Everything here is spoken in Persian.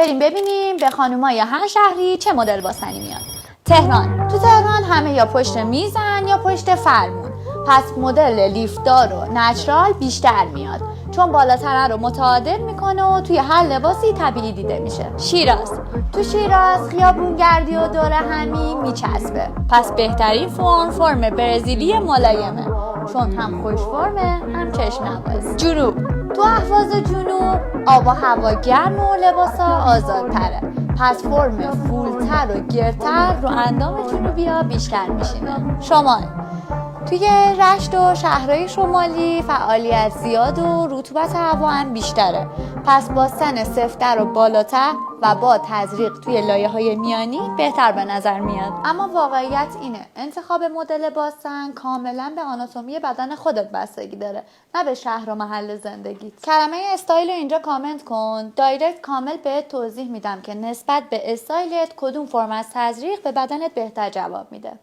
بریم ببینیم به خانومای هر شهری چه مدل باسنی میاد. تهران. تو تهران همه یا پشت میزن یا پشت فرمون، پس مدل لیفتدار و نچرال بیشتر میاد چون بالاتره رو متعادل میکنه و توی هر لباسی طبیعی دیده میشه. شیراز. تو شیراز خیابونگردی و دور همی میچسبه، پس بهترین فرم برزیلی ملایمه چون هم خوش فرمه هم چشم نواز. جنوب. تو اهواز جنوب آب و هوا گرم و لباسا آزادتره، پس فرم فولتر و گرتر رو اندام جنوبیا بیشتر میشینه. شمال. توی رشت و شهرهای شمالی فعالیت زیاد و رطوبت هوا هم بیشتره، پس باستن سفت‌تر و بالاتر و با تزریق توی لایه‌های میانی بهتر به نظر میاد. اما واقعیت اینه انتخاب مدل باستن کاملا به آناتومی بدن خودت بستگی داره، نه به شهر و محل زندگیت. کلمه استایل رو اینجا کامنت کن، دایرکت کامل بهت توضیح میدم که نسبت به استایلت کدوم فرم از تزریق به بدنت بهتر جواب میده.